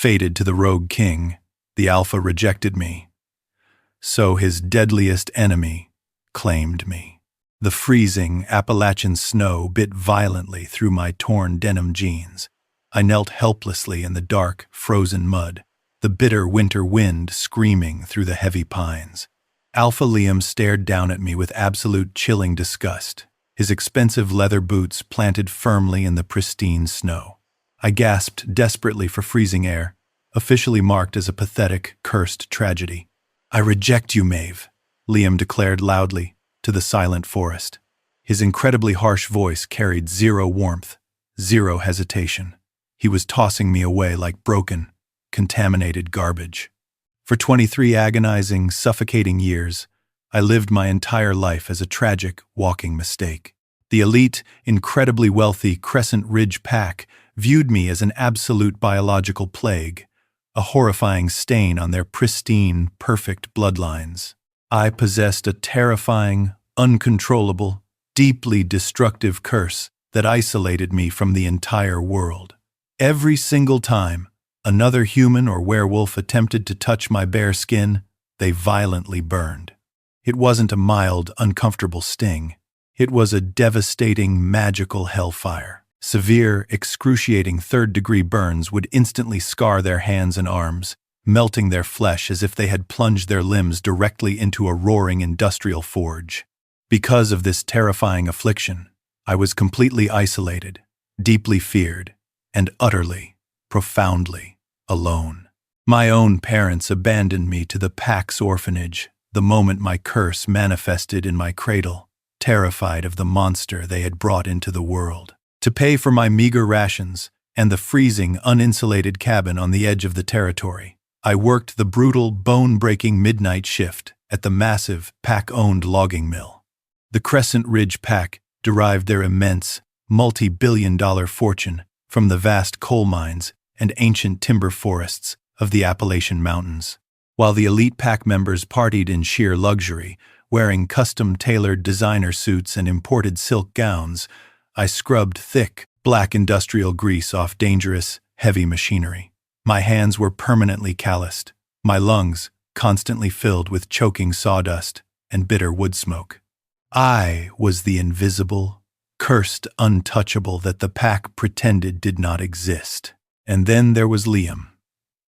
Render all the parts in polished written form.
fated to the rogue king, the Alpha rejected me. So his deadliest enemy claimed me. The freezing Appalachian snow bit violently through my torn denim jeans. I knelt helplessly in the dark, frozen mud, the bitter winter wind screaming through the heavy pines. Alpha Liam stared down at me with absolute chilling disgust, his expensive leather boots planted firmly in the pristine snow. I gasped desperately for freezing air, officially marked as a pathetic, cursed tragedy. "I reject you, Maeve," Liam declared loudly to the silent forest. His incredibly harsh voice carried zero warmth, zero hesitation. He was tossing me away like broken, contaminated garbage. For 23 agonizing, suffocating years, I lived my entire life as a tragic, walking mistake. The elite, incredibly wealthy Crescent Ridge pack viewed me as an absolute biological plague, a horrifying stain on their pristine, perfect bloodlines. I possessed a terrifying, uncontrollable, deeply destructive curse that isolated me from the entire world. Every single time another human or werewolf attempted to touch my bare skin, they violently burned. It wasn't a mild, uncomfortable sting. It was a devastating, magical hellfire. Severe, excruciating third-degree burns would instantly scar their hands and arms, melting their flesh as if they had plunged their limbs directly into a roaring industrial forge. Because of this terrifying affliction, I was completely isolated, deeply feared, and utterly, profoundly alone. My own parents abandoned me to the pack's orphanage the moment my curse manifested in my cradle, terrified of the monster they had brought into the world. To pay for my meager rations and the freezing, uninsulated cabin on the edge of the territory, I worked the brutal, bone-breaking midnight shift at the massive, pack-owned logging mill. The Crescent Ridge pack derived their immense, multi-billion-dollar fortune from the vast coal mines and ancient timber forests of the Appalachian Mountains. While the elite pack members partied in sheer luxury, wearing custom-tailored designer suits and imported silk gowns, I scrubbed thick, black industrial grease off dangerous, heavy machinery. My hands were permanently calloused, my lungs constantly filled with choking sawdust and bitter wood smoke. I was the invisible, cursed untouchable that the pack pretended did not exist. And then there was Liam.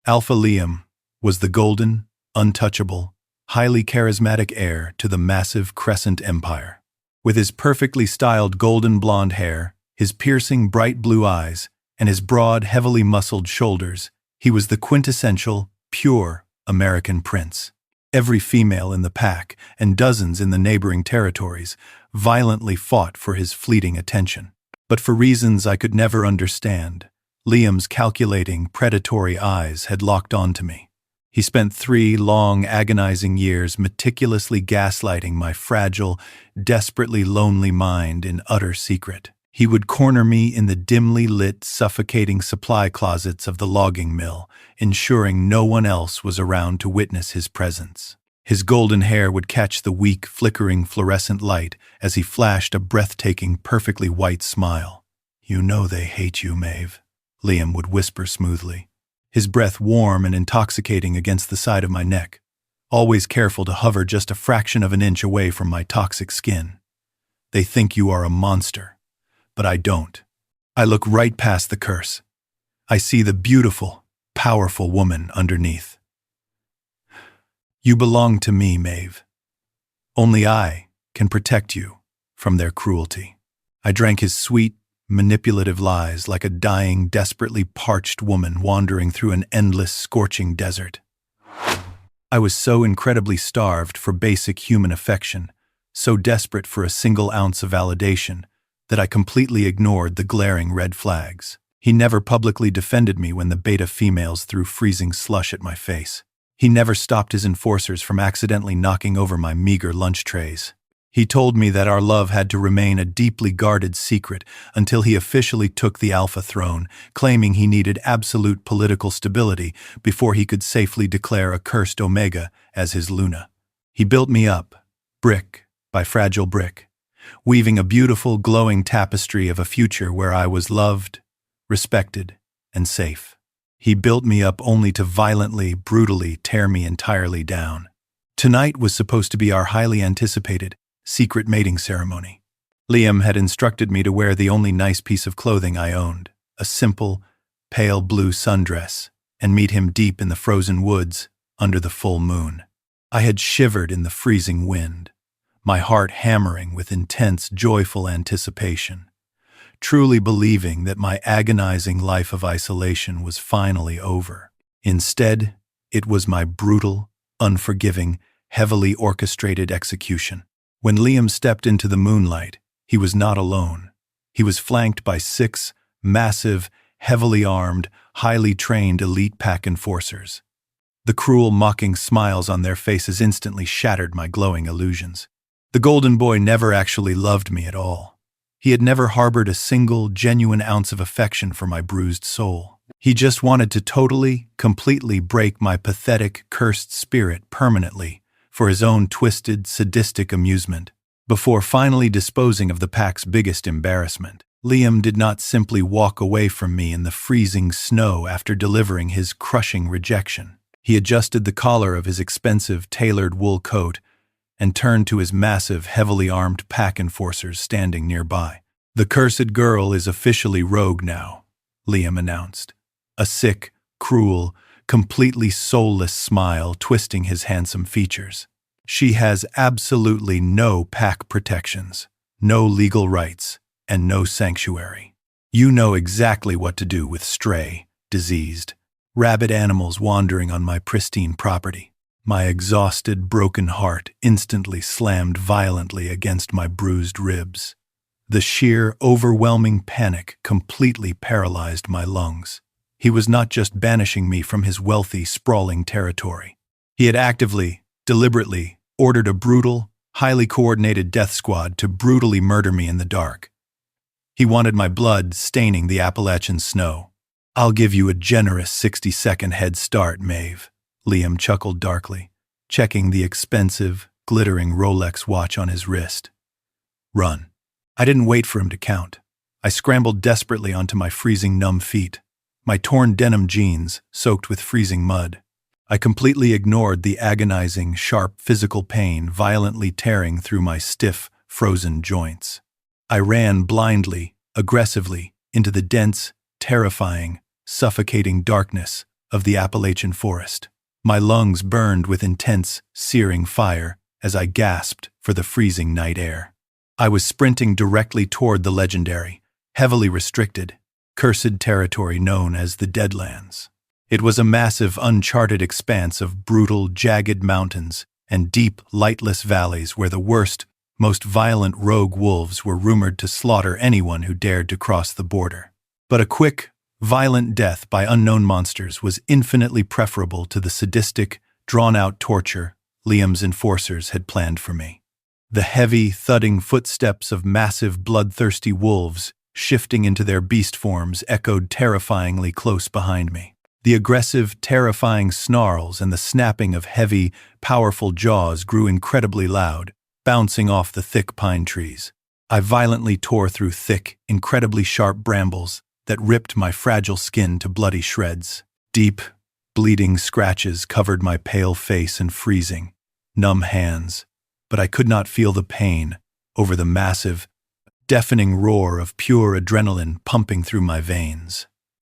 Alpha Liam was the golden, untouchable, highly charismatic heir to the massive Crescent Empire. With his perfectly styled golden blonde hair, his piercing bright blue eyes, and his broad, heavily muscled shoulders, he was the quintessential, pure American prince. Every female in the pack, and dozens in the neighboring territories, violently fought for his fleeting attention. But for reasons I could never understand, Liam's calculating, predatory eyes had locked onto me. He spent 3 long, agonizing years meticulously gaslighting my fragile, desperately lonely mind in utter secret. He would corner me in the dimly lit, suffocating supply closets of the logging mill, ensuring no one else was around to witness his presence. His golden hair would catch the weak, flickering fluorescent light as he flashed a breathtaking, perfectly white smile. "You know they hate you, Maeve," Liam would whisper smoothly, his breath warm and intoxicating against the side of my neck, always careful to hover just a fraction of an inch away from my toxic skin. "They think you are a monster, but I don't. I look right past the curse. I see the beautiful, powerful woman underneath. You belong to me, Maeve. Only I can protect you from their cruelty." I drank his sweet, manipulative lies like a dying, desperately parched woman wandering through an endless, scorching desert. I was so incredibly starved for basic human affection, so desperate for a single ounce of validation, that I completely ignored the glaring red flags. He never publicly defended me when the beta females threw freezing slush at my face. He never stopped his enforcers from accidentally knocking over my meager lunch trays. He told me that our love had to remain a deeply guarded secret until he officially took the Alpha throne, claiming he needed absolute political stability before he could safely declare a cursed Omega as his Luna. He built me up, brick by fragile brick, weaving a beautiful, glowing tapestry of a future where I was loved, respected, and safe. He built me up only to violently, brutally tear me entirely down. Tonight was supposed to be our highly anticipated secret mating ceremony. Liam had instructed me to wear the only nice piece of clothing I owned, a simple, pale blue sundress, and meet him deep in the frozen woods under the full moon. I had shivered in the freezing wind, my heart hammering with intense, joyful anticipation, truly believing that my agonizing life of isolation was finally over. Instead, it was my brutal, unforgiving, heavily orchestrated execution. When Liam stepped into the moonlight, he was not alone. He was flanked by 6 massive, heavily armed, highly trained elite pack enforcers. The cruel, mocking smiles on their faces instantly shattered my glowing illusions. The golden boy never actually loved me at all. He had never harbored a single, genuine ounce of affection for my bruised soul. He just wanted to totally, completely break my pathetic, cursed spirit permanently for his own twisted, sadistic amusement. Before finally disposing of the pack's biggest embarrassment, Liam did not simply walk away from me in the freezing snow after delivering his crushing rejection. He adjusted the collar of his expensive, tailored wool coat and turned to his massive, heavily armed pack enforcers standing nearby. "The cursed girl is officially rogue now," Liam announced, a sick, cruel, completely soulless smile twisting his handsome features. "She has absolutely no pack protections, no legal rights, and no sanctuary. You know exactly what to do with stray, diseased, rabid animals wandering on my pristine property." My exhausted, broken heart instantly slammed violently against my bruised ribs. The sheer, overwhelming panic completely paralyzed my lungs. He was not just banishing me from his wealthy, sprawling territory. He had actively, deliberately, ordered a brutal, highly coordinated death squad to brutally murder me in the dark. He wanted my blood staining the Appalachian snow. "I'll give you a generous 60-second head start, Maeve," Liam chuckled darkly, checking the expensive, glittering Rolex watch on his wrist. "Run." I didn't wait for him to count. I scrambled desperately onto my freezing numb feet, my torn denim jeans soaked with freezing mud. I completely ignored the agonizing, sharp physical pain violently tearing through my stiff, frozen joints. I ran blindly, aggressively, into the dense, terrifying, suffocating darkness of the Appalachian forest. My lungs burned with intense, searing fire as I gasped for the freezing night air. I was sprinting directly toward the legendary, heavily restricted, cursed territory known as the Deadlands. It was a massive, uncharted expanse of brutal, jagged mountains and deep, lightless valleys where the worst, most violent rogue wolves were rumored to slaughter anyone who dared to cross the border. But a quick, violent death by unknown monsters was infinitely preferable to the sadistic, drawn-out torture Liam's enforcers had planned for me. The heavy, thudding footsteps of massive, bloodthirsty wolves shifting into their beast forms echoed terrifyingly close behind me. The aggressive, terrifying snarls and the snapping of heavy, powerful jaws grew incredibly loud, bouncing off the thick pine trees. I violently tore through thick, incredibly sharp brambles that ripped my fragile skin to bloody shreds. Deep, bleeding scratches covered my pale face and freezing, numb hands, but I could not feel the pain over the massive, deafening roar of pure adrenaline pumping through my veins.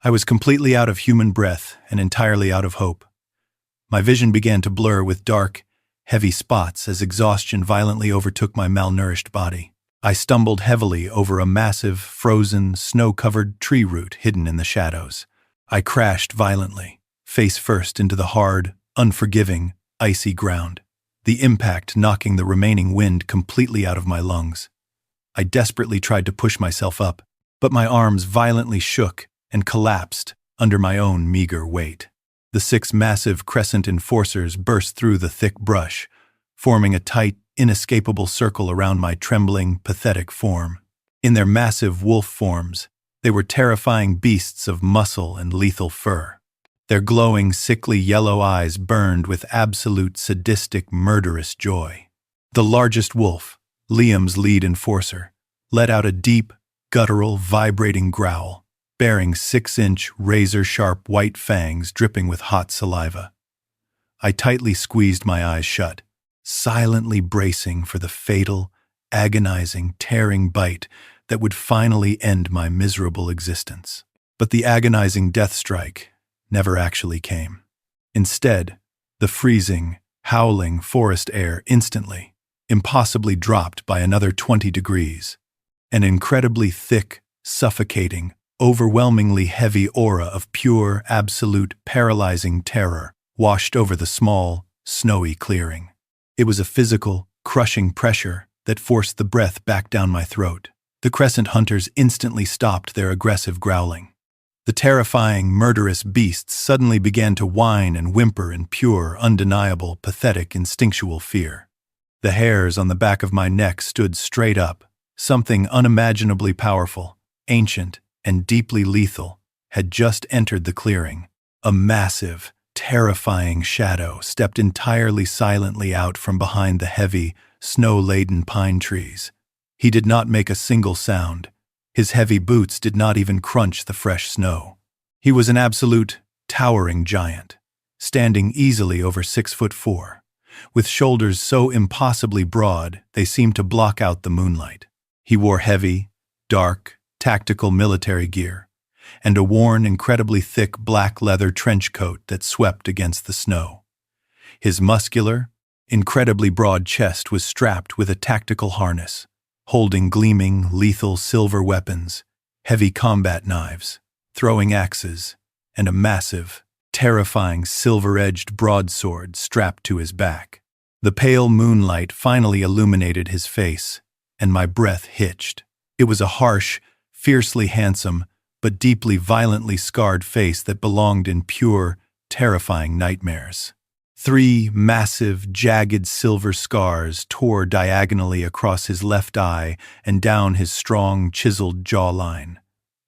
I was completely out of human breath and entirely out of hope. My vision began to blur with dark, heavy spots as exhaustion violently overtook my malnourished body. I stumbled heavily over a massive, frozen, snow-covered tree root hidden in the shadows. I crashed violently, face first into the hard, unforgiving, icy ground, the impact knocking the remaining wind completely out of my lungs. I desperately tried to push myself up, but my arms violently shook and collapsed under my own meager weight. The 6 massive crescent enforcers burst through the thick brush, forming a tight, inescapable circle around my trembling, pathetic form. In their massive wolf forms, they were terrifying beasts of muscle and lethal fur. Their glowing, sickly yellow eyes burned with absolute sadistic, murderous joy. The largest wolf, Liam's lead enforcer, let out a deep, guttural, vibrating growl, bearing 6-inch, razor-sharp white fangs dripping with hot saliva. I tightly squeezed my eyes shut, silently bracing for the fatal, agonizing, tearing bite that would finally end my miserable existence. But the agonizing death strike never actually came. Instead, the freezing, howling forest air instantly, impossibly dropped by another 20 degrees. An incredibly thick, suffocating, overwhelmingly heavy aura of pure, absolute, paralyzing terror washed over the small, snowy clearing. It was a physical, crushing pressure that forced the breath back down my throat. The crescent hunters instantly stopped their aggressive growling. The terrifying, murderous beasts suddenly began to whine and whimper in pure, undeniable, pathetic, instinctual fear. The hairs on the back of my neck stood straight up. Something unimaginably powerful, ancient, and deeply lethal had just entered the clearing. A massive, terrifying shadow stepped entirely silently out from behind the heavy, snow-laden pine trees. He did not make a single sound. His heavy boots did not even crunch the fresh snow. He was an absolute, towering giant, standing easily over 6'4", with shoulders so impossibly broad they seemed to block out the moonlight. He wore heavy, dark, tactical military gear, and a worn, incredibly thick black leather trench coat that swept against the snow. His muscular, incredibly broad chest was strapped with a tactical harness, holding gleaming, lethal silver weapons, heavy combat knives, throwing axes, and a massive, terrifying silver-edged broadsword strapped to his back. The pale moonlight finally illuminated his face, and my breath hitched. It was a harsh, fiercely handsome, but deeply violently scarred face that belonged in pure, terrifying nightmares. 3 massive, jagged silver scars tore diagonally across his left eye and down his strong, chiseled jawline.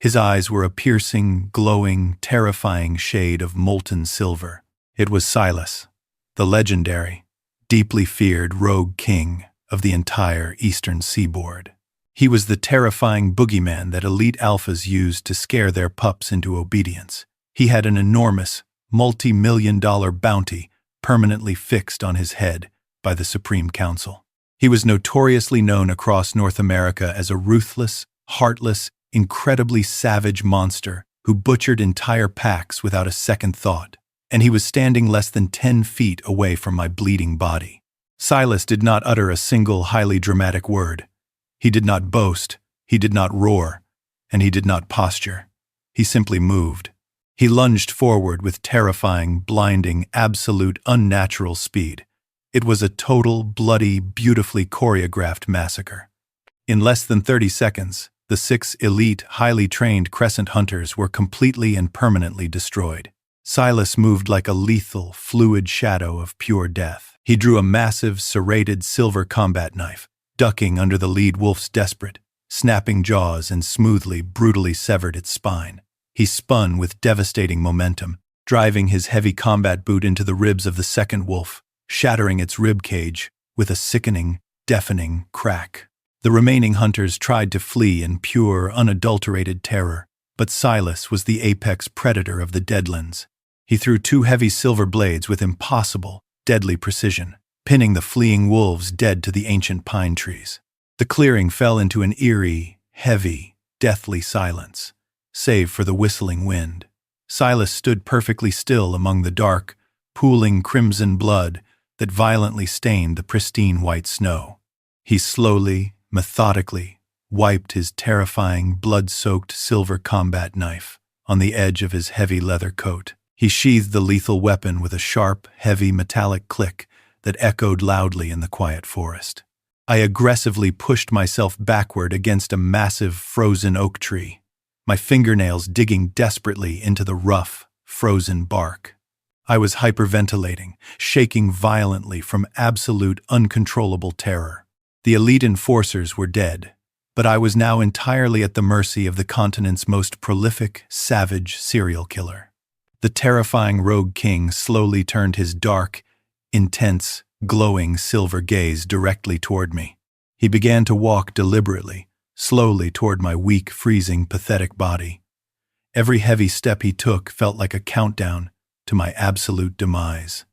His eyes were a piercing, glowing, terrifying shade of molten silver. It was Silas, the legendary, deeply feared rogue king of the entire eastern seaboard. He was the terrifying boogeyman that elite alphas used to scare their pups into obedience. He had an enormous, multi-million-dollar bounty permanently fixed on his head by the Supreme Council. He was notoriously known across North America as a ruthless, heartless, incredibly savage monster who butchered entire packs without a second thought, and he was standing less than 10 feet away from my bleeding body. Silas did not utter a single highly dramatic word. He did not boast, he did not roar, and he did not posture. He simply moved. He lunged forward with terrifying, blinding, absolute, unnatural speed. It was a total, bloody, beautifully choreographed massacre. In less than 30 seconds, the 6 elite, highly trained crescent hunters were completely and permanently destroyed. Silas moved like a lethal, fluid shadow of pure death. He drew a massive, serrated silver combat knife, ducking under the lead wolf's desperate, snapping jaws and smoothly, brutally severed its spine. He spun with devastating momentum, driving his heavy combat boot into the ribs of the second wolf, shattering its rib cage with a sickening, deafening crack. The remaining hunters tried to flee in pure, unadulterated terror, but Silas was the apex predator of the Deadlands. He threw 2 heavy silver blades with impossible, deadly precision, pinning the fleeing wolves dead to the ancient pine trees. The clearing fell into an eerie, heavy, deathly silence, save for the whistling wind. Silas stood perfectly still among the dark, pooling crimson blood that violently stained the pristine white snow. He slowly, methodically, wiped his terrifying, blood-soaked silver combat knife on the edge of his heavy leather coat. He sheathed the lethal weapon with a sharp, heavy metallic click that echoed loudly in the quiet forest. I aggressively pushed myself backward against a massive, frozen oak tree, my fingernails digging desperately into the rough, frozen bark. I was hyperventilating, shaking violently from absolute, uncontrollable terror. The elite enforcers were dead, but I was now entirely at the mercy of the continent's most prolific, savage serial killer. The terrifying rogue king slowly turned his dark, intense, glowing silver gaze directly toward me. He began to walk deliberately, slowly toward my weak, freezing, pathetic body. Every heavy step he took felt like a countdown to my absolute demise.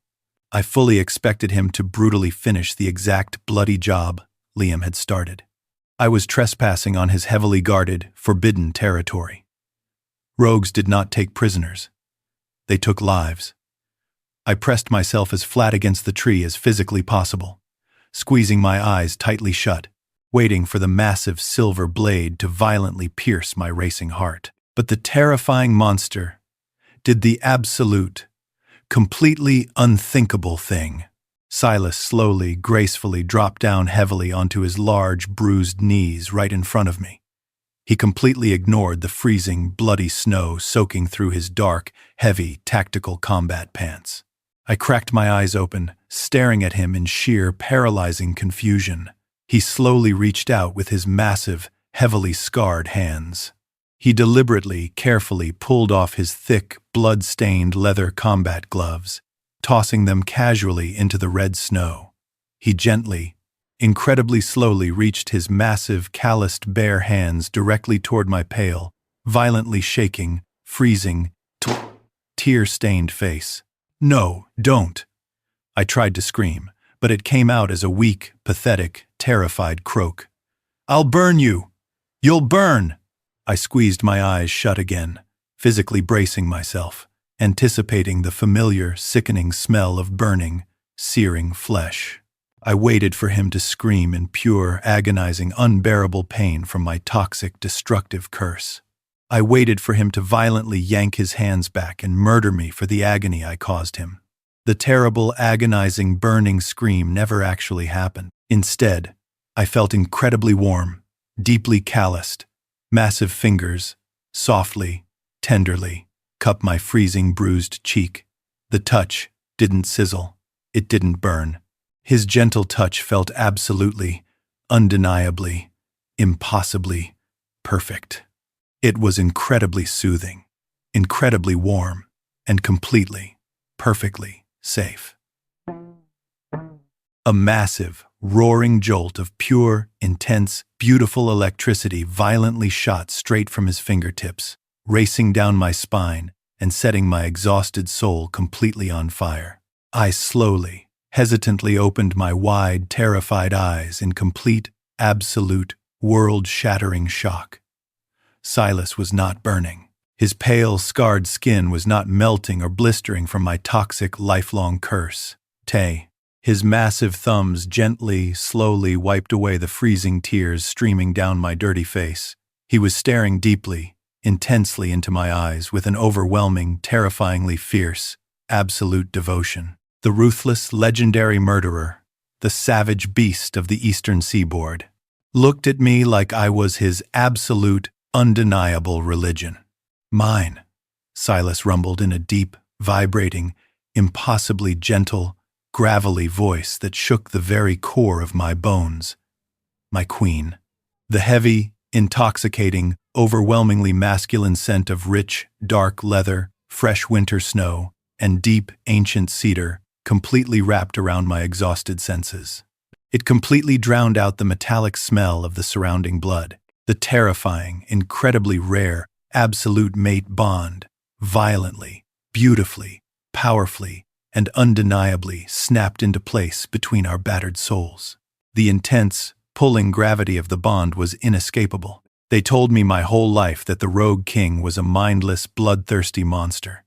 I fully expected him to brutally finish the exact bloody job Liam had started. I was trespassing on his heavily guarded, forbidden territory. Rogues did not take prisoners. They took lives. I pressed myself as flat against the tree as physically possible, squeezing my eyes tightly shut, waiting for the massive silver blade to violently pierce my racing heart. But the terrifying monster did the absolute, completely unthinkable thing. Silas slowly, gracefully dropped down heavily onto his large, bruised knees right in front of me. He completely ignored the freezing, bloody snow soaking through his dark, heavy, tactical combat pants. I cracked my eyes open, staring at him in sheer, paralyzing confusion. He slowly reached out with his massive, heavily scarred hands. He deliberately, carefully pulled off his thick, blood-stained leather combat gloves, tossing them casually into the red snow. He gently, incredibly slowly reached his massive, calloused bare hands directly toward my pale, violently shaking, freezing, tear-stained face. "No, don't!" I tried to scream, but it came out as a weak, pathetic, terrified croak. "I'll burn you! You'll burn!" I squeezed my eyes shut again, physically bracing myself, anticipating the familiar, sickening smell of burning, searing flesh. I waited for him to scream in pure, agonizing, unbearable pain from my toxic, destructive curse. I waited for him to violently yank his hands back and murder me for the agony I caused him. The terrible, agonizing, burning scream never actually happened. Instead, I felt incredibly warm, deeply calloused. Massive fingers, softly, tenderly, cup my freezing, bruised cheek. The touch didn't sizzle. It didn't burn. His gentle touch felt absolutely, undeniably, impossibly perfect. It was incredibly soothing, incredibly warm, and completely, perfectly safe. A massive, roaring jolt of pure, intense, beautiful electricity violently shot straight from his fingertips, racing down my spine and setting my exhausted soul completely on fire. I slowly, hesitantly opened my wide, terrified eyes in complete, absolute, world-shattering shock. Silas was not burning. His pale, scarred skin was not melting or blistering from my toxic, lifelong curse. His massive thumbs gently, slowly wiped away the freezing tears streaming down my dirty face. He was staring deeply, intensely into my eyes with an overwhelming, terrifyingly fierce, absolute devotion. The ruthless, legendary murderer, the savage beast of the eastern seaboard, looked at me like I was his absolute, undeniable religion. "Mine," Silas rumbled in a deep, vibrating, impossibly gentle, gravelly voice that shook the very core of my bones. "My queen." The heavy, intoxicating, overwhelmingly masculine scent of rich, dark leather, fresh winter snow, and deep, ancient cedar completely wrapped around my exhausted senses. It completely drowned out the metallic smell of the surrounding blood. The terrifying, incredibly rare, absolute mate bond violently, beautifully, powerfully, and undeniably snapped into place between our battered souls. The intense, pulling gravity of the bond was inescapable. They told me my whole life that the Rogue King was a mindless, bloodthirsty monster.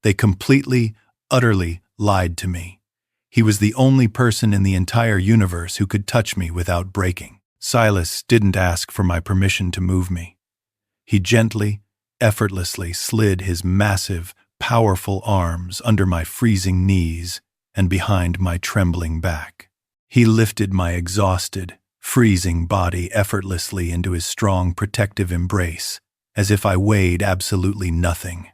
They completely, utterly lied to me. He was the only person in the entire universe who could touch me without breaking. Silas didn't ask for my permission to move me. He gently, effortlessly slid his massive, powerful arms under my freezing knees and behind my trembling back. He lifted my exhausted, freezing body effortlessly into his strong, protective embrace, as if I weighed absolutely nothing.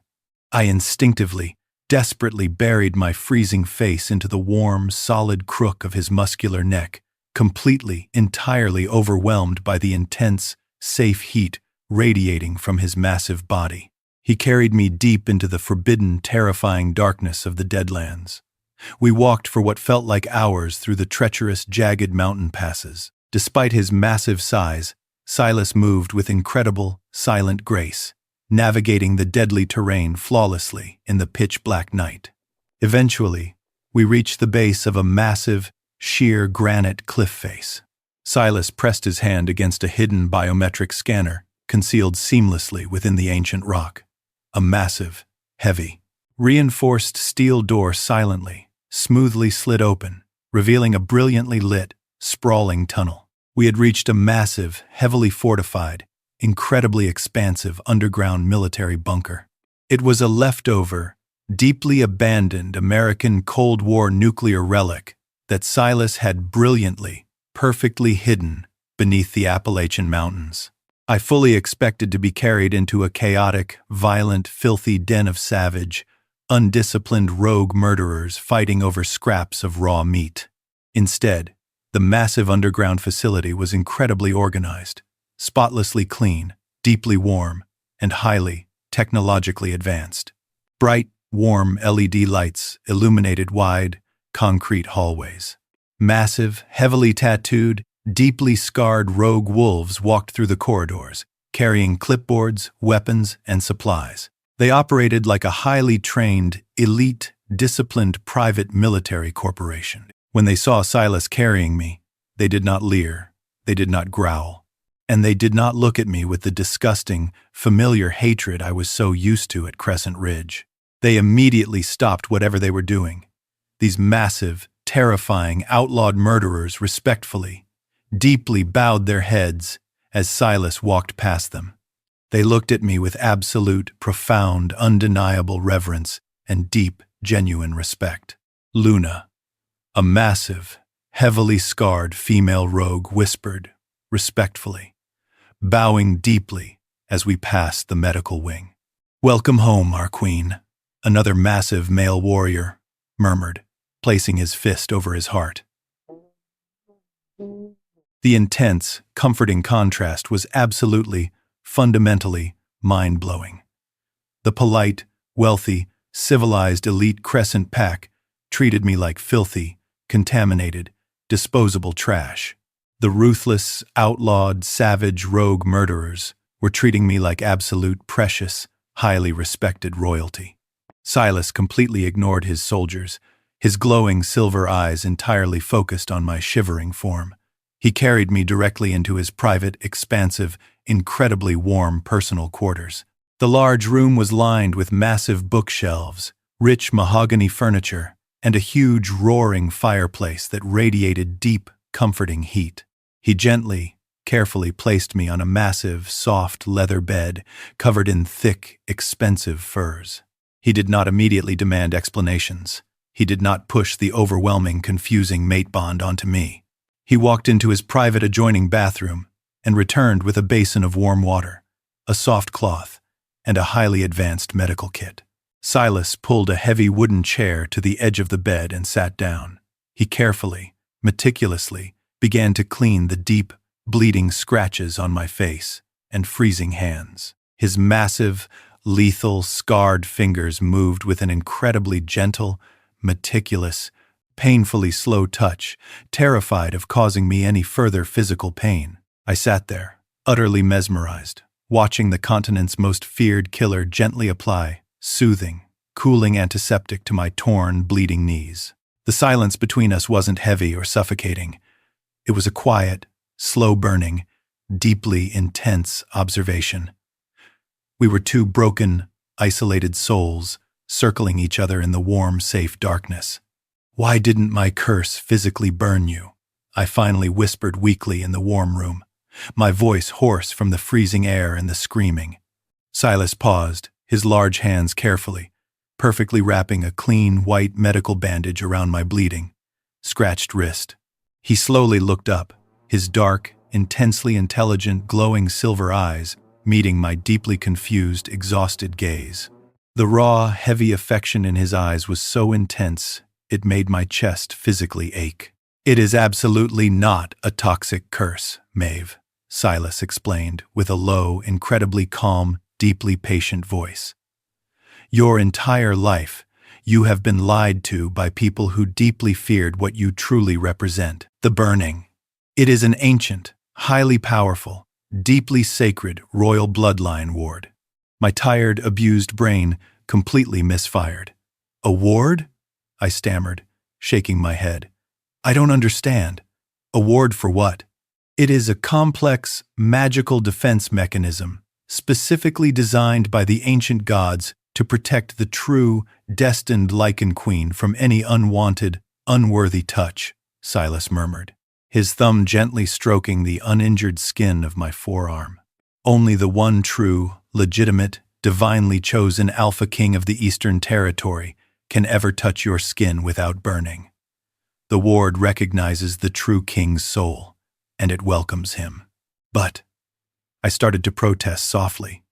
I instinctively, desperately buried my freezing face into the warm, solid crook of his muscular neck, completely, entirely overwhelmed by the intense, safe heat radiating from his massive body. He carried me deep into the forbidden, terrifying darkness of the Deadlands. We walked for what felt like hours through the treacherous, jagged mountain passes. Despite his massive size, Silas moved with incredible, silent grace, navigating the deadly terrain flawlessly in the pitch-black night. Eventually, we reached the base of a massive, sheer granite cliff face. Silas pressed his hand against a hidden biometric scanner concealed seamlessly within the ancient rock. A massive, heavy, reinforced steel door silently, smoothly slid open, revealing a brilliantly lit, sprawling tunnel. We had reached a massive, heavily fortified, incredibly expansive underground military bunker. It was a leftover, deeply abandoned American Cold War nuclear relic that Silas had brilliantly, perfectly hidden beneath the Appalachian Mountains. I fully expected to be carried into a chaotic, violent, filthy den of savage, undisciplined rogue murderers fighting over scraps of raw meat. Instead, the massive underground facility was incredibly organized, spotlessly clean, deeply warm, and highly, technologically advanced. Bright, warm LED lights illuminated wide, concrete hallways. Massive, heavily tattooed, deeply scarred rogue wolves walked through the corridors, carrying clipboards, weapons, and supplies. They operated like a highly trained, elite, disciplined private military corporation. When they saw Silas carrying me, they did not leer, they did not growl, and they did not look at me with the disgusting, familiar hatred I was so used to at Crescent Ridge. They immediately stopped whatever they were doing. These massive, terrifying, outlawed murderers respectfully, deeply bowed their heads as Silas walked past them. They looked at me with absolute, profound, undeniable reverence and deep, genuine respect. Luna, a massive, heavily scarred female rogue, whispered, respectfully, bowing deeply as we passed the medical wing. "Welcome home, our queen," another massive male warrior murmured, placing his fist over his heart. The intense, comforting contrast was absolutely, fundamentally mind-blowing. The polite, wealthy, civilized elite Crescent Pack treated me like filthy, contaminated, disposable trash. The ruthless, outlawed, savage, rogue murderers were treating me like absolute, precious, highly respected royalty. Silas completely ignored his soldiers, his glowing silver eyes entirely focused on my shivering form. He carried me directly into his private, expansive, incredibly warm personal quarters. The large room was lined with massive bookshelves, rich mahogany furniture, and a huge, roaring fireplace that radiated deep, comforting heat. He gently, carefully placed me on a massive, soft leather bed covered in thick, expensive furs. He did not immediately demand explanations. He did not push the overwhelming, confusing mate bond onto me. He walked into his private adjoining bathroom and returned with a basin of warm water, a soft cloth, and a highly advanced medical kit. Silas pulled a heavy wooden chair to the edge of the bed and sat down. He carefully, meticulously, began to clean the deep, bleeding scratches on my face and freezing hands. His massive, lethal, scarred fingers moved with an incredibly gentle, meticulous, painfully slow touch, terrified of causing me any further physical pain. I sat there, utterly mesmerized, watching the continent's most feared killer gently apply soothing, cooling antiseptic to my torn, bleeding knees. The silence between us wasn't heavy or suffocating. It was a quiet, slow-burning, deeply intense observation. We were two broken, isolated souls, circling each other in the warm, safe darkness. "Why didn't my curse physically burn you?" I finally whispered weakly in the warm room, my voice hoarse from the freezing air and the screaming. Silas paused, his large hands carefully, perfectly wrapping a clean, white medical bandage around my bleeding, scratched wrist. He slowly looked up, his dark, intensely intelligent, glowing silver eyes meeting my deeply confused, exhausted gaze. The raw, heavy affection in his eyes was so intense, it made my chest physically ache. "It is absolutely not a toxic curse, Maeve," Silas explained with a low, incredibly calm, deeply patient voice. "Your entire life, you have been lied to by people who deeply feared what you truly represent, the burning. It is an ancient, highly powerful, deeply sacred royal bloodline ward. My tired, abused brain completely misfired. "Award?" I stammered, shaking my head. "I don't understand. Award for what?" "It is a complex, magical defense mechanism, specifically designed by the ancient gods to protect the true, destined Lycan Queen from any unwanted, unworthy touch," Silas murmured, his thumb gently stroking the uninjured skin of my forearm. "Only the one true, legitimate, divinely chosen Alpha King of the Eastern Territory can ever touch your skin without burning. The ward recognizes the true king's soul, and it welcomes him." "But," I started to protest softly,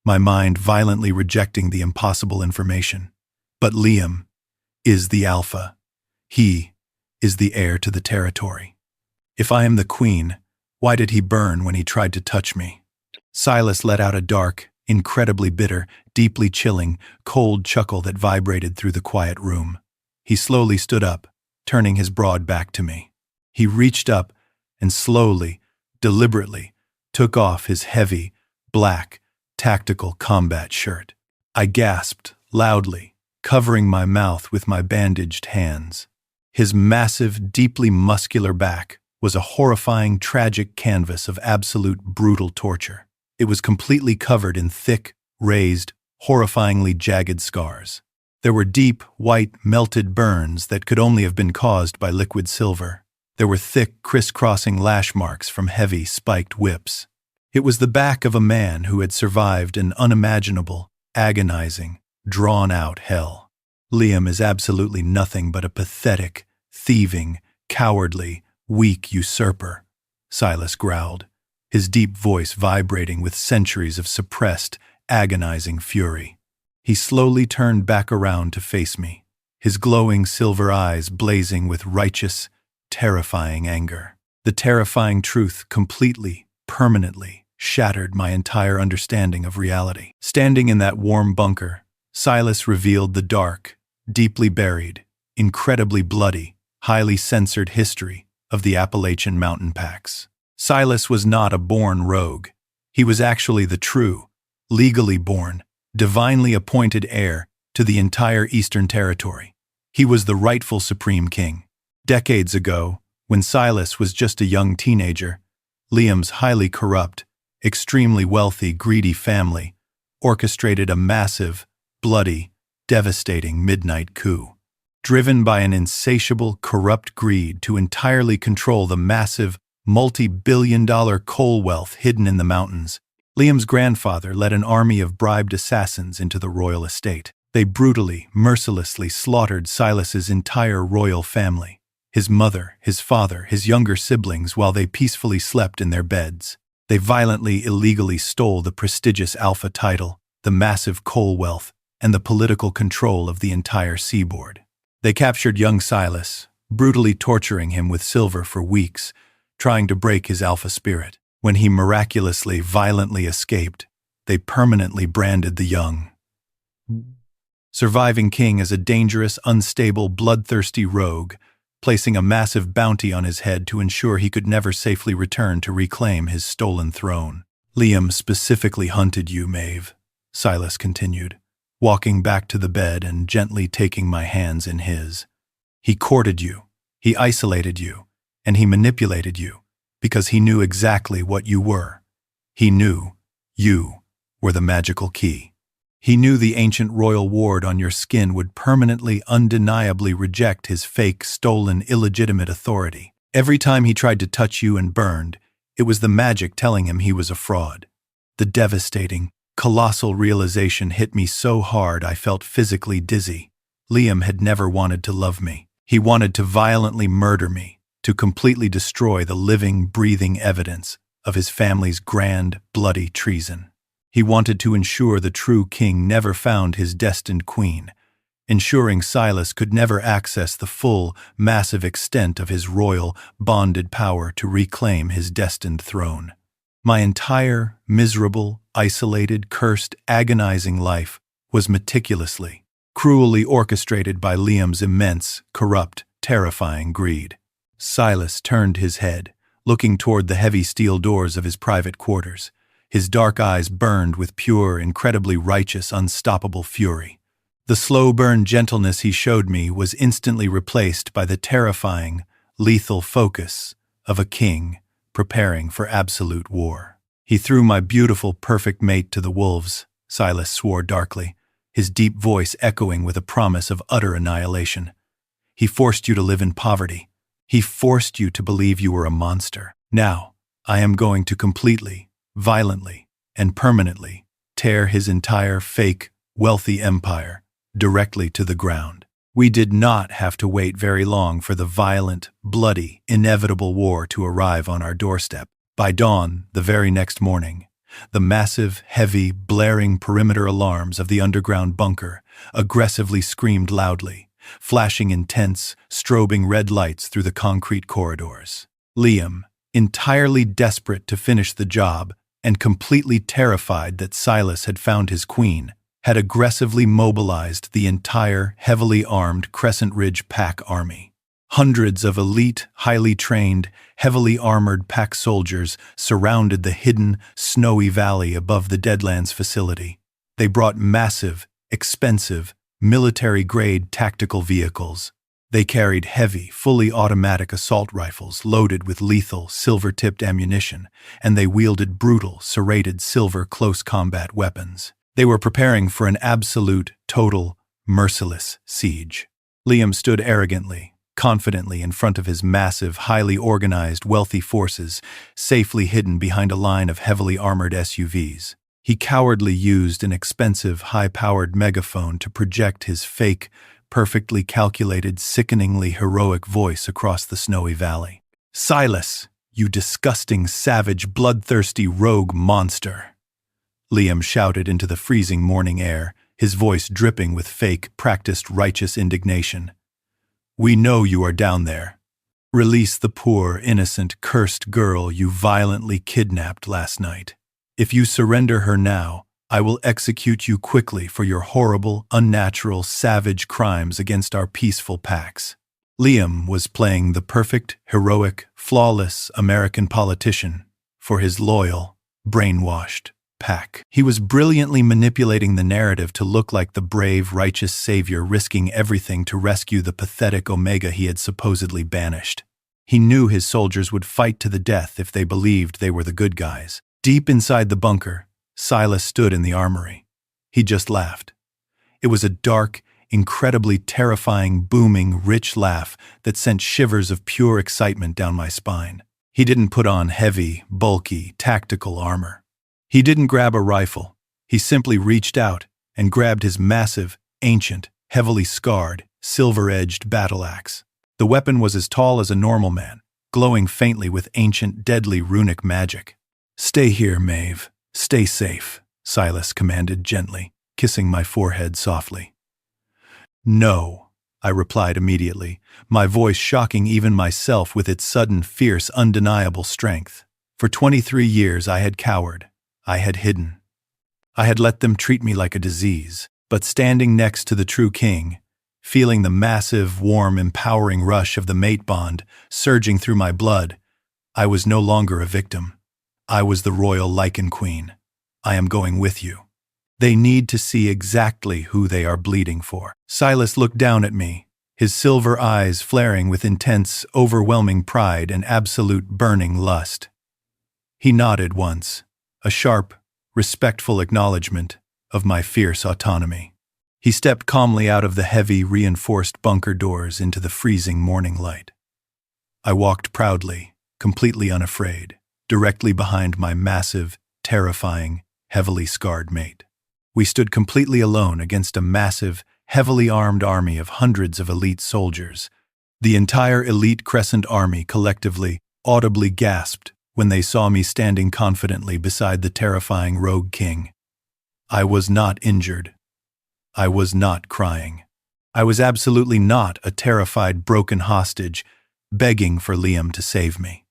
my mind violently rejecting the impossible information. "But Liam is the Alpha. He is the heir to the territory. If I am the queen, why did he burn when he tried to touch me?" Silas let out a dark, incredibly bitter, deeply chilling, cold chuckle that vibrated through the quiet room. He slowly stood up, turning his broad back to me. He reached up and slowly, deliberately, took off his heavy, black, tactical combat shirt. I gasped loudly, covering my mouth with my bandaged hands. His massive, deeply muscular back was a horrifying, tragic canvas of absolute brutal torture. It was completely covered in thick, raised, horrifyingly jagged scars. There were deep, white, melted burns that could only have been caused by liquid silver. There were thick, crisscrossing lash marks from heavy, spiked whips. It was the back of a man who had survived an unimaginable, agonizing, drawn-out hell. "Liam is absolutely nothing but a pathetic, thieving, cowardly, weak usurper," Silas growled, his deep voice vibrating with centuries of suppressed, agonizing fury. He slowly turned back around to face me, his glowing silver eyes blazing with righteous, terrifying anger. The terrifying truth completely, permanently shattered my entire understanding of reality. Standing in that warm bunker, Silas revealed the dark, deeply buried, incredibly bloody, highly censored history of the Appalachian mountain packs. Silas was not a born rogue. He was actually the true, legally born, divinely appointed heir to the entire Eastern Territory. He was the rightful Supreme King. Decades ago, when Silas was just a young teenager, Liam's highly corrupt, extremely wealthy, greedy family orchestrated a massive, bloody, devastating midnight coup. Driven by an insatiable, corrupt greed to entirely control the massive, multi-billion-dollar coal wealth hidden in the mountains, Liam's grandfather led an army of bribed assassins into the royal estate. They brutally, mercilessly slaughtered Silas's entire royal family, his mother, his father, his younger siblings, while they peacefully slept in their beds. They violently, illegally stole the prestigious Alpha title, the massive coal wealth, and the political control of the entire seaboard. They captured young Silas, brutally torturing him with silver for weeks, trying to break his Alpha spirit. When he miraculously, violently escaped, they permanently branded the young, surviving king as a dangerous, unstable, bloodthirsty rogue, placing a massive bounty on his head to ensure he could never safely return to reclaim his stolen throne. "Liam specifically hunted you, Maeve," Silas continued, walking back to the bed and gently taking my hands in his. "He courted you, he isolated you, and he manipulated you, because he knew exactly what you were. He knew you were the magical key. He knew the ancient royal ward on your skin would permanently, undeniably reject his fake, stolen, illegitimate authority. Every time he tried to touch you and burned, it was the magic telling him he was a fraud." The devastating, colossal realization hit me so hard I felt physically dizzy. Liam had never wanted to love me. He wanted to violently murder me, to completely destroy the living, breathing evidence of his family's grand, bloody treason. He wanted to ensure the true king never found his destined queen, ensuring Silas could never access the full, massive extent of his royal, bonded power to reclaim his destined throne. My entire, miserable, isolated, cursed, agonizing life was meticulously, cruelly orchestrated by Liam's immense, corrupt, terrifying greed. Silas turned his head, looking toward the heavy steel doors of his private quarters, His dark eyes burned with pure, incredibly righteous, unstoppable fury. The slow-burn gentleness he showed me was instantly replaced by the terrifying, lethal focus of a king preparing for absolute war. "He threw my beautiful, perfect mate to the wolves," Silas swore darkly, his deep voice echoing with a promise of utter annihilation. "He forced you to live in poverty. He forced you to believe you were a monster. Now, I am going to completely, violently, and permanently tear his entire fake, wealthy empire directly to the ground." We did not have to wait very long for the violent, bloody, inevitable war to arrive on our doorstep. By dawn, the very next morning, the massive, heavy, blaring perimeter alarms of the underground bunker aggressively screamed loudly, flashing intense, strobing red lights through the concrete corridors. Liam, entirely desperate to finish the job and completely terrified that Silas had found his queen, had aggressively mobilized the entire heavily armed Crescent Ridge Pack army. Hundreds of elite, highly trained, heavily armored Pack soldiers surrounded the hidden, snowy valley above the Deadlands facility. They brought massive, expensive, military-grade tactical vehicles. They carried heavy, fully automatic assault rifles loaded with lethal, silver-tipped ammunition, and they wielded brutal, serrated silver close combat weapons. They were preparing for an absolute, total, merciless siege. Liam stood arrogantly, confidently in front of his massive, highly organized, wealthy forces, safely hidden behind a line of heavily armored SUVs. He cowardly used an expensive, high-powered megaphone to project his fake, perfectly calculated, sickeningly heroic voice across the snowy valley. "Silas, you disgusting, savage, bloodthirsty rogue monster!" Liam shouted into the freezing morning air, his voice dripping with fake, practiced righteous indignation. "We know you are down there. Release the poor, innocent, cursed girl you violently kidnapped last night. If you surrender her now, I will execute you quickly for your horrible, unnatural, savage crimes against our peaceful packs." Liam was playing the perfect, heroic, flawless American politician for his loyal, brainwashed pack. He was brilliantly manipulating the narrative to look like the brave, righteous savior risking everything to rescue the pathetic Omega he had supposedly banished. He knew his soldiers would fight to the death if they believed they were the good guys. Deep inside the bunker, Silas stood in the armory. He just laughed. It was a dark, incredibly terrifying, booming, rich laugh that sent shivers of pure excitement down my spine. He didn't put on heavy, bulky, tactical armor. He didn't grab a rifle. He simply reached out and grabbed his massive, ancient, heavily scarred, silver-edged battle axe. The weapon was as tall as a normal man, glowing faintly with ancient, deadly runic magic. "Stay here, Maeve. Stay safe," Silas commanded gently, kissing my forehead softly. "No," I replied immediately, my voice shocking even myself with its sudden, fierce, undeniable strength. For 23 years I had cowered. I had hidden. I had let them treat me like a disease. But standing next to the true king, feeling the massive, warm, empowering rush of the mate bond surging through my blood, I was no longer a victim. I was the royal Lycan Queen. I am going with you. They need to see exactly who they are bleeding for. Silas looked down at me, his silver eyes flaring with intense, overwhelming pride and absolute burning lust. He nodded once, a sharp, respectful acknowledgement of my fierce autonomy. He stepped calmly out of the heavy, reinforced bunker doors into the freezing morning light. I walked proudly, completely unafraid, directly behind my massive, terrifying, heavily scarred mate. We stood completely alone against a massive, heavily armed army of hundreds of elite soldiers. The entire elite Crescent Army collectively, audibly gasped when they saw me standing confidently beside the terrifying Rogue King. I was not injured. I was not crying. I was absolutely not a terrified, broken hostage, begging for Liam to save me.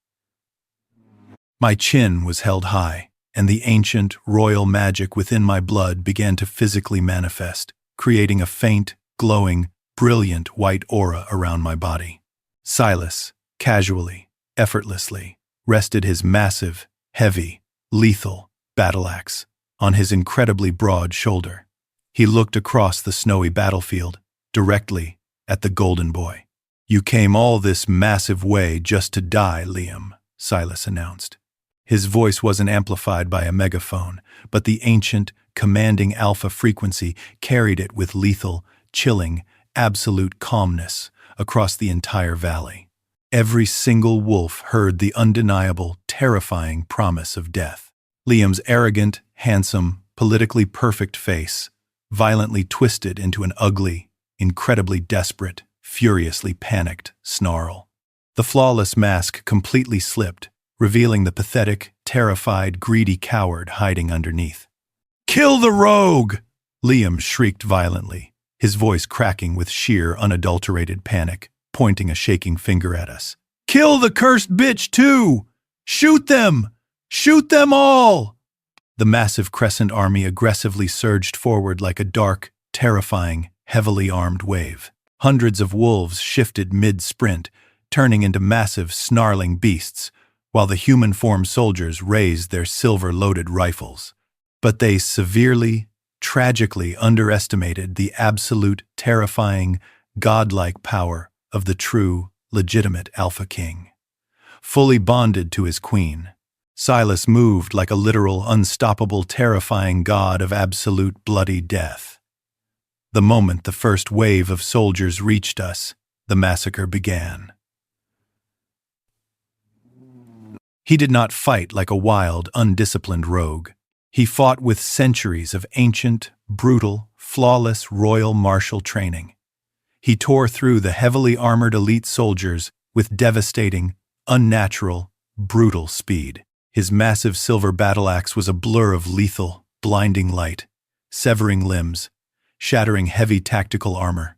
My chin was held high, and the ancient, royal magic within my blood began to physically manifest, creating a faint, glowing, brilliant white aura around my body. Silas, casually, effortlessly, rested his massive, heavy, lethal, battle-axe on his incredibly broad shoulder. He looked across the snowy battlefield, directly at the Golden Boy. "You came all this massive way just to die, Liam," Silas announced. His voice wasn't amplified by a megaphone, but the ancient, commanding alpha frequency carried it with lethal, chilling, absolute calmness across the entire valley. Every single wolf heard the undeniable, terrifying promise of death. Liam's arrogant, handsome, politically perfect face violently twisted into an ugly, incredibly desperate, furiously panicked snarl. The flawless mask completely slipped, revealing the pathetic, terrified, greedy coward hiding underneath. "Kill the rogue!" Liam shrieked violently, his voice cracking with sheer, unadulterated panic, pointing a shaking finger at us. "Kill the cursed bitch, too! Shoot them! Shoot them all!" The massive Crescent army aggressively surged forward like a dark, terrifying, heavily armed wave. Hundreds of wolves shifted mid-sprint, turning into massive, snarling beasts, while the human-form soldiers raised their silver-loaded rifles. But they severely, tragically underestimated the absolute, terrifying, godlike power of the true, legitimate Alpha King. Fully bonded to his queen, Silas moved like a literal, unstoppable, terrifying god of absolute bloody death. The moment the first wave of soldiers reached us, the massacre began. He did not fight like a wild, undisciplined rogue. He fought with centuries of ancient, brutal, flawless royal martial training. He tore through the heavily armored elite soldiers with devastating, unnatural, brutal speed. His massive silver battle-axe was a blur of lethal, blinding light, severing limbs, shattering heavy tactical armor,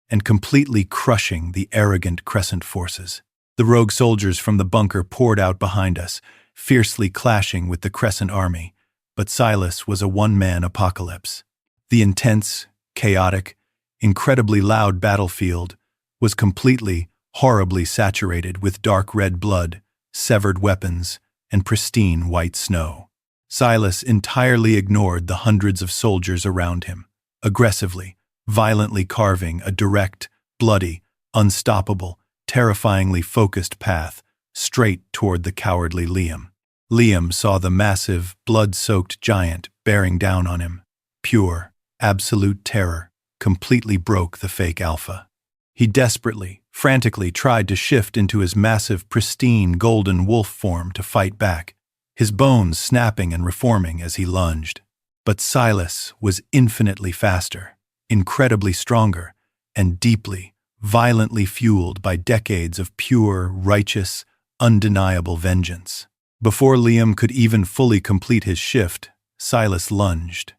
and completely crushing the arrogant Crescent forces. The rogue soldiers from the bunker poured out behind us, fiercely clashing with the Crescent army, but Silas was a one-man apocalypse. The intense, chaotic, incredibly loud battlefield was completely, horribly saturated with dark red blood, severed weapons, and pristine white snow. Silas entirely ignored the hundreds of soldiers around him, aggressively, violently carving a direct, bloody, unstoppable, terrifyingly focused path straight toward the cowardly Liam. Liam saw the massive, blood-soaked giant bearing down on him. Pure, absolute terror completely broke the fake Alpha. He desperately, frantically tried to shift into his massive, pristine, golden wolf form to fight back, his bones snapping and reforming as he lunged. But Silas was infinitely faster, incredibly stronger, and deeply, violently fueled by decades of pure, righteous, undeniable vengeance. Before Liam could even fully complete his shift, Silas lunged.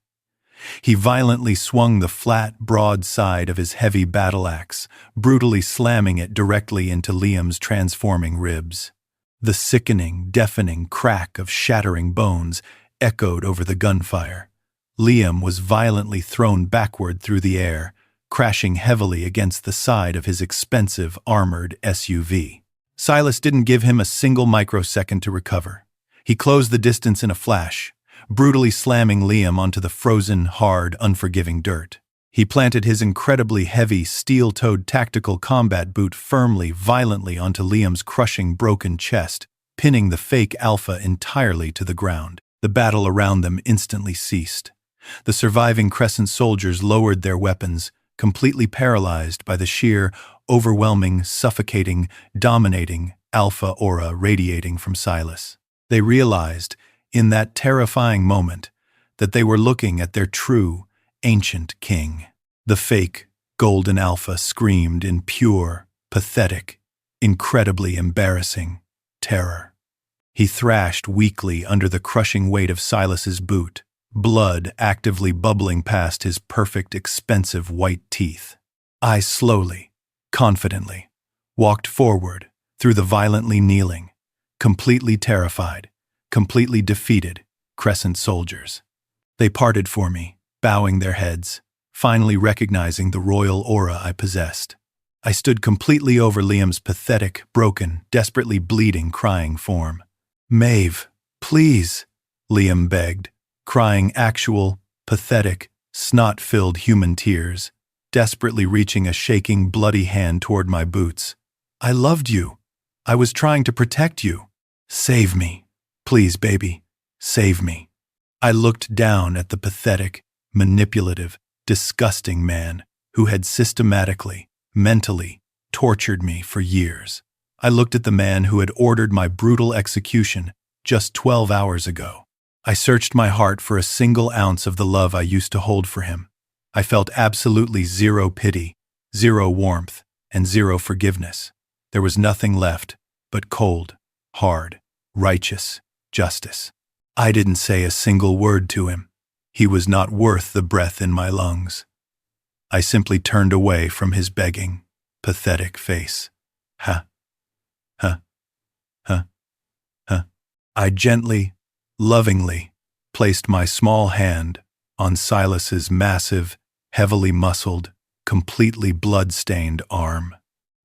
He violently swung the flat, broad side of his heavy battle-axe, brutally slamming it directly into Liam's transforming ribs. The sickening, deafening crack of shattering bones echoed over the gunfire. Liam was violently thrown backward through the air, crashing heavily against the side of his expensive, armored SUV. Silas didn't give him a single microsecond to recover. He closed the distance in a flash, brutally slamming Liam onto the frozen, hard, unforgiving dirt. He planted his incredibly heavy, steel-toed tactical combat boot firmly, violently onto Liam's crushing, broken chest, pinning the fake Alpha entirely to the ground. The battle around them instantly ceased. The surviving Crescent soldiers lowered their weapons, completely paralyzed by the sheer, overwhelming, suffocating, dominating Alpha aura radiating from Silas. They realized, in that terrifying moment, that they were looking at their true, ancient king. The fake, golden Alpha screamed in pure, pathetic, incredibly embarrassing terror. He thrashed weakly under the crushing weight of Silas's boot, blood actively bubbling past his perfect, expensive white teeth. I slowly, confidently, walked forward through the violently kneeling, completely terrified, completely defeated Crescent soldiers. They parted for me, bowing their heads, finally recognizing the royal aura I possessed. I stood completely over Liam's pathetic, broken, desperately bleeding, crying form. "Maeve, please!" Liam begged, crying actual, pathetic, snot-filled human tears, desperately reaching a shaking, bloody hand toward my boots. I loved you. I was trying to protect you. Save me. Please, baby. Save me. I looked down at the pathetic, manipulative, disgusting man who had systematically, mentally, tortured me for years. I looked at the man who had ordered my brutal execution just 12 hours ago. I searched my heart for a single ounce of the love I used to hold for him. I felt absolutely zero pity, zero warmth, and zero forgiveness. There was nothing left but cold, hard, righteous justice. I didn't say a single word to him. He was not worth the breath in my lungs. I simply turned away from his begging, pathetic face. Huh. I gently, lovingly placed my small hand on Silas's massive, heavily muscled, completely blood-stained arm.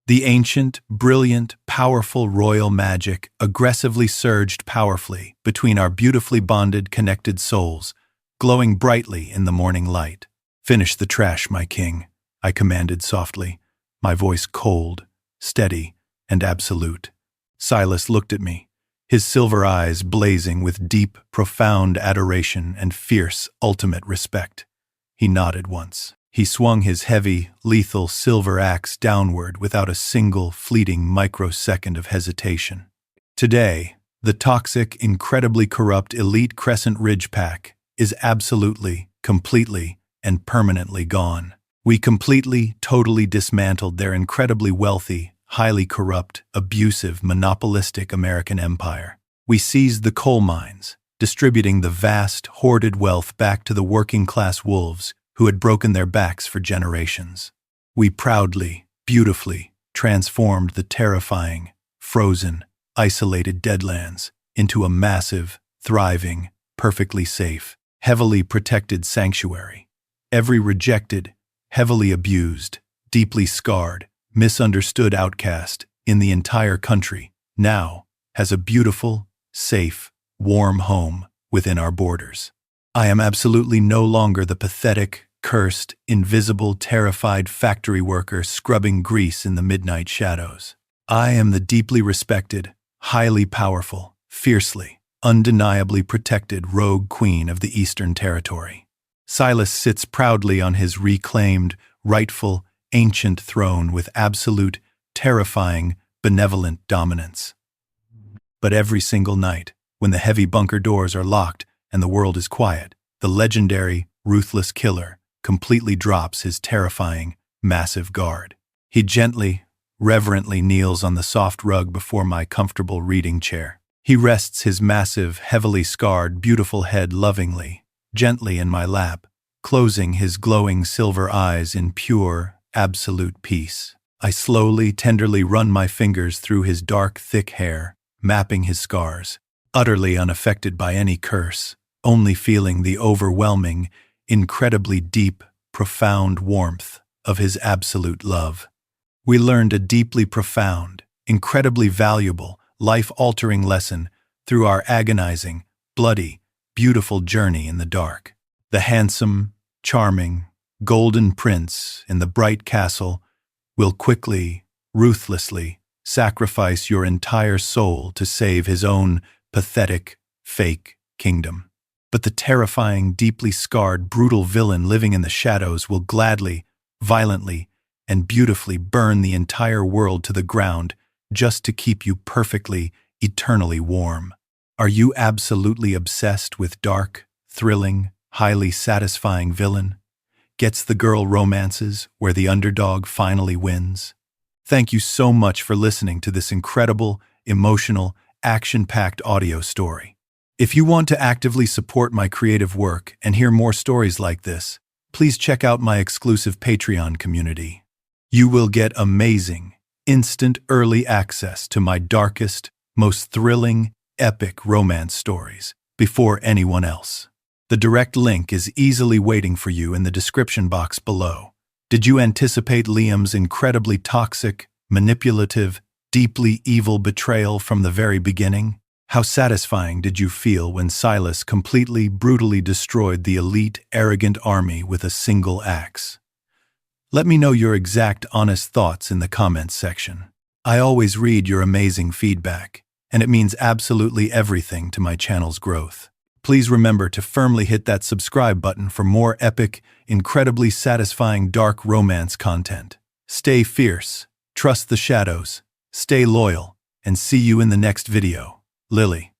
The ancient, brilliant, powerful royal magic aggressively surged powerfully between our beautifully bonded, connected souls, glowing brightly in the morning light. Finish the trash, my king, I commanded softly, my voice cold, steady, and absolute. Silas looked at me, his silver eyes blazing with deep, profound adoration and fierce, ultimate respect. He nodded once. He swung his heavy, lethal silver axe downward without a single fleeting microsecond of hesitation. Today, the toxic, incredibly corrupt elite Crescent Ridge Pack is absolutely, completely, and permanently gone. We completely, totally dismantled their incredibly wealthy, highly corrupt, abusive, monopolistic American empire. We seized the coal mines, distributing the vast, hoarded wealth back to the working-class wolves who had broken their backs for generations. We proudly, beautifully transformed the terrifying, frozen, isolated Deadlands into a massive, thriving, perfectly safe, heavily protected sanctuary. Every rejected, heavily abused, deeply scarred, misunderstood outcast in the entire country now has a beautiful, safe, warm home within our borders. I am absolutely no longer the pathetic, cursed, invisible, terrified factory worker scrubbing grease in the midnight shadows. I am the deeply respected, highly powerful, fiercely, undeniably protected rogue queen of the Eastern Territory. Silas sits proudly on his reclaimed, rightful, ancient throne with absolute, terrifying, benevolent dominance. But every single night, when the heavy bunker doors are locked and the world is quiet, the legendary, ruthless killer completely drops his terrifying, massive guard. He gently, reverently kneels on the soft rug before my comfortable reading chair. He rests his massive, heavily scarred, beautiful head lovingly, gently in my lap, closing his glowing silver eyes in pure, absolute peace. I slowly, tenderly run my fingers through his dark, thick hair, mapping his scars, utterly unaffected by any curse, only feeling the overwhelming, incredibly deep, profound warmth of his absolute love. We learned a deeply profound, incredibly valuable, life-altering lesson through our agonizing, bloody, beautiful journey in the dark. The handsome, charming, golden prince in the bright castle will quickly, ruthlessly sacrifice your entire soul to save his own pathetic, fake kingdom. But the terrifying, deeply scarred, brutal villain living in the shadows will gladly, violently, and beautifully burn the entire world to the ground just to keep you perfectly, eternally warm. Are you absolutely obsessed with dark, thrilling, highly satisfying villain? Gets the girl romances where the underdog finally wins? Thank you so much for listening to this incredible, emotional, action-packed audio story. If you want to actively support my creative work and hear more stories like this, please check out my exclusive Patreon community. You will get amazing, instant early access to my darkest, most thrilling, epic romance stories before anyone else. The direct link is easily waiting for you in the description box below. Did you anticipate Liam's incredibly toxic, manipulative, deeply evil betrayal from the very beginning? How satisfying did you feel when Silas completely, brutally destroyed the elite, arrogant army with a single axe? Let me know your exact, honest thoughts in the comments section. I always read your amazing feedback, and it means absolutely everything to my channel's growth. Please remember to firmly hit that subscribe button for more epic, incredibly satisfying dark romance content. Stay fierce, trust the shadows, stay loyal, and see you in the next video. Lily.